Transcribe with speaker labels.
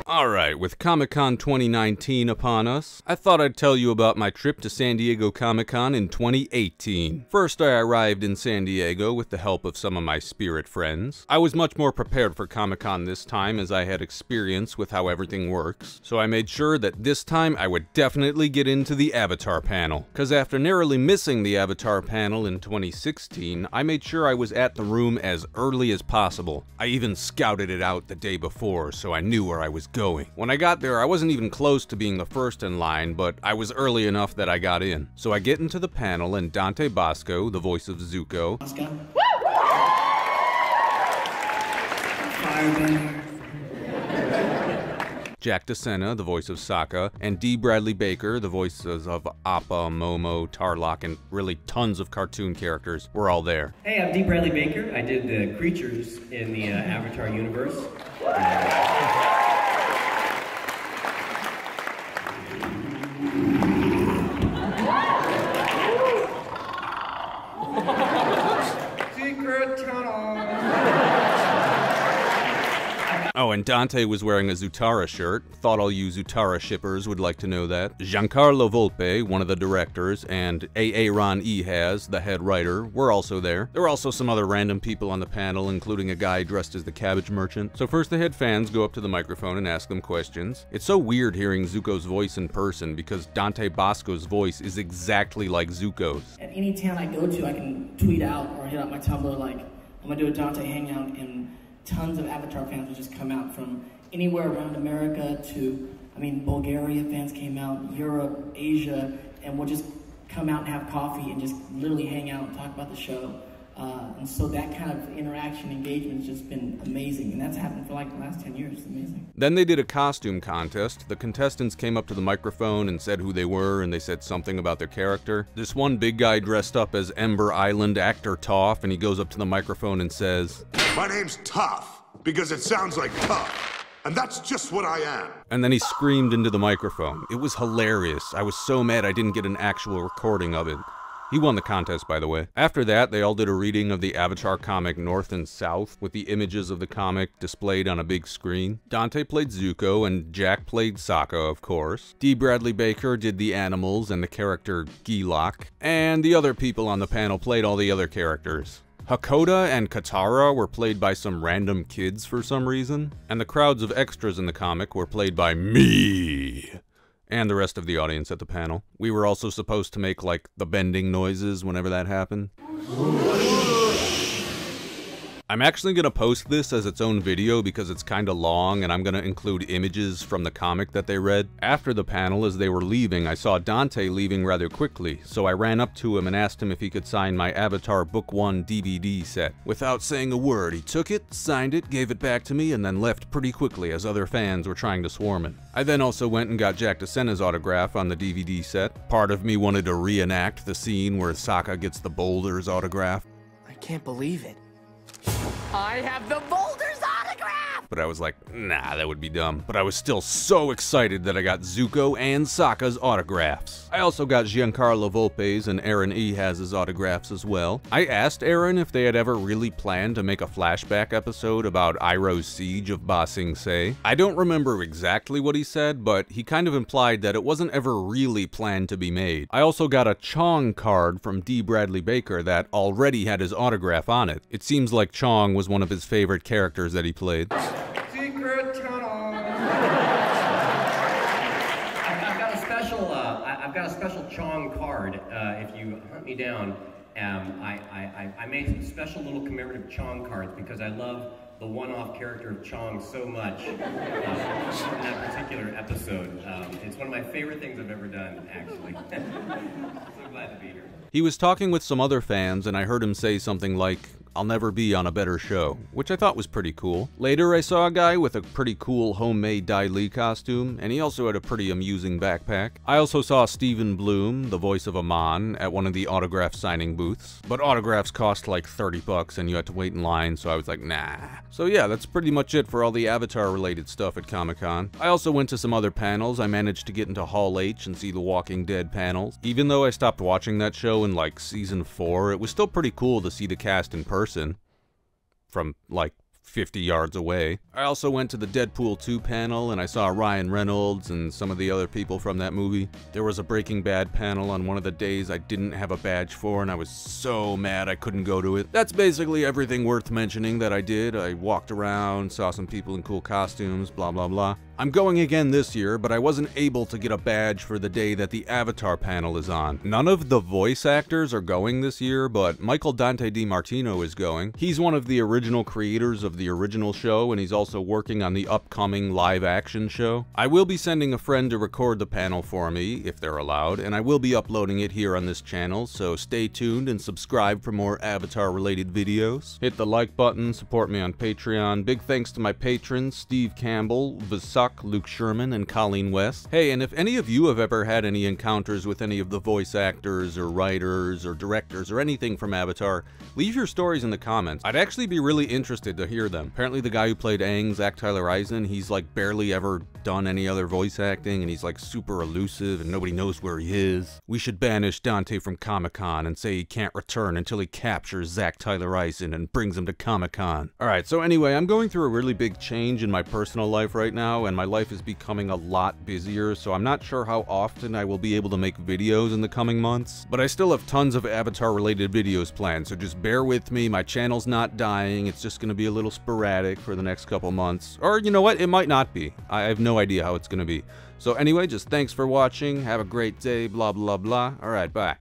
Speaker 1: Alright, with Comic-Con 2019 upon us, I thought I'd tell you about my trip to San Diego Comic-Con in 2018. First, I arrived in San Diego with the help of some of my spirit friends. I was much more prepared for Comic-Con this time as I had experience with how everything works, so I made sure that this time I would definitely get into the Avatar panel. Cause after narrowly missing the Avatar panel in 2016, I made sure I was at the room as early as possible. I even scouted it out the day before, so I knew where I was going. When I got there, I wasn't even close to being the first in line, but I was early enough that I got in. So I get into the panel and Dante Basco, the voice of Zuko, Jack DeSena, the voice of Sokka, and Dee Bradley Baker, the voices of Appa, Momo, Tarlok, and really tons of cartoon characters, were all there.
Speaker 2: Hey, I'm Dee Bradley Baker. I did the creatures in the Avatar universe. Secret tunnel.
Speaker 1: Oh, and Dante was wearing a Zutara shirt. Thought all you Zutara shippers would like to know that. Giancarlo Volpe, one of the directors, and Aaron Ehaz, the head writer, were also there. There were also some other random people on the panel, including a guy dressed as the cabbage merchant. So first they had fans go up to the microphone and ask them questions. It's so weird hearing Zuko's voice in person because Dante Basco's voice is exactly like Zuko's.
Speaker 3: At any town I go to, I can tweet out or hit up my Tumblr like, I'm gonna do a Dante hangout, and tons of Avatar fans would just come out from anywhere around America to, Bulgaria fans came out, Europe, Asia, and we'll just come out and have coffee and just literally hang out and talk about the show. And so that kind of interaction, engagement has just been amazing, and that's happened for like the last 10 years. It's amazing.
Speaker 1: Then they did a costume contest. The contestants came up to the microphone and said who they were, and they said something about their character. This one big guy dressed up as Ember Island actor Toph, and he goes up to the microphone and says,
Speaker 4: "My name's Tough, because it sounds like tough, and that's just what I am."
Speaker 1: And then he screamed into the microphone. It was hilarious. I was so mad I didn't get an actual recording of it. He won the contest, by the way. After that, they all did a reading of the Avatar comic North and South, with the images of the comic displayed on a big screen. Dante played Zuko, and Jack played Sokka, of course. Dee Bradley Baker did the animals and the character Gilok, and the other people on the panel played all the other characters. Hakoda and Katara were played by some random kids for some reason, and the crowds of extras in the comic were played by me and the rest of the audience at the panel. We were also supposed to make, like, the bending noises whenever that happened. I'm actually going to post this as its own video because it's kind of long, and I'm going to include images from the comic that they read. After the panel, as they were leaving, I saw Dante leaving rather quickly, so I ran up to him and asked him if he could sign my Avatar Book 1 DVD set. Without saying a word, he took it, signed it, gave it back to me, and then left pretty quickly as other fans were trying to swarm him. I then also went and got Jack DeSena's autograph on the DVD set. Part of me wanted to reenact the scene where Sokka gets the Boulder's autograph.
Speaker 5: I can't believe it.
Speaker 6: I have the Boulder's autograph!
Speaker 1: But I was like, nah, that would be dumb. But I was still so excited that I got Zuko and Sokka's autographs. I also got Giancarlo Volpe's and Aaron Ehaz's autographs as well. I asked Aaron if they had ever really planned to make a flashback episode about Iroh's siege of Ba Sing Se. I don't remember exactly what he said, but he kind of implied that it wasn't ever really planned to be made. I also got a Chong card from Dee Bradley Baker that already had his autograph on it. It seems like Chong was one of his favorite characters that he played.
Speaker 2: Secret tunnel. I've got a special Chong card. If you hunt me down, I made some special little commemorative Chong cards because I love the one-off character of Chong so much in that particular episode. It's one of my favorite things I've ever done, actually. So glad to be here.
Speaker 1: He was talking with some other fans, and I heard him say something like, "I'll never be on a better show," which I thought was pretty cool. Later, I saw a guy with a pretty cool homemade Dai Li costume, and he also had a pretty amusing backpack. I also saw Stephen Bloom, the voice of Amon, at one of the autograph signing booths, but autographs cost like 30 bucks and you had to wait in line, so I was like, nah. So yeah, that's pretty much it for all the Avatar-related stuff at Comic-Con. I also went to some other panels. I managed to get into Hall H and see the Walking Dead panels. Even though I stopped watching that show in like season 4, it was still pretty cool to see the cast in person from like 50 yards away. I also went to the Deadpool 2 panel and I saw Ryan Reynolds and some of the other people from that movie. There was a Breaking Bad panel on one of the days I didn't have a badge for, and I was so mad I couldn't go to it. That's basically everything worth mentioning that I did. I walked around, saw some people in cool costumes, blah blah blah. I'm going again this year, but I wasn't able to get a badge for the day that the Avatar panel is on. None of the voice actors are going this year, but Michael Dante DiMartino is going. He's one of the original creators of the original show, and he's also working on the upcoming live-action show. I will be sending a friend to record the panel for me, if they're allowed, and I will be uploading it here on this channel, so stay tuned and subscribe for more Avatar-related videos. Hit the like button, support me on Patreon. Big thanks to my patrons, Steve Campbell, Basco, Luke Sherman, and Colleen West. Hey, and if any of you have ever had any encounters with any of the voice actors or writers or directors or anything from Avatar, leave your stories in the comments. I'd actually be really interested to hear them. Apparently the guy who played Aang, Zach Tyler Eisen, he's like barely ever done any other voice acting, and he's like super elusive and nobody knows where he is. We should banish Dante from Comic-Con and say he can't return until he captures Zach Tyler Eisen and brings him to Comic-Con. Alright, so anyway, I'm going through a really big change in my personal life right now, and my life is becoming a lot busier, so I'm not sure how often I will be able to make videos in the coming months, but I still have tons of Avatar related videos planned, so just bear with me. My channel's not dying, it's just gonna be a little sporadic for the next couple months, or you know what, it might not be. I have no idea how it's gonna be. So anyway, just thanks for watching, have a great day, blah blah blah. Alright, bye.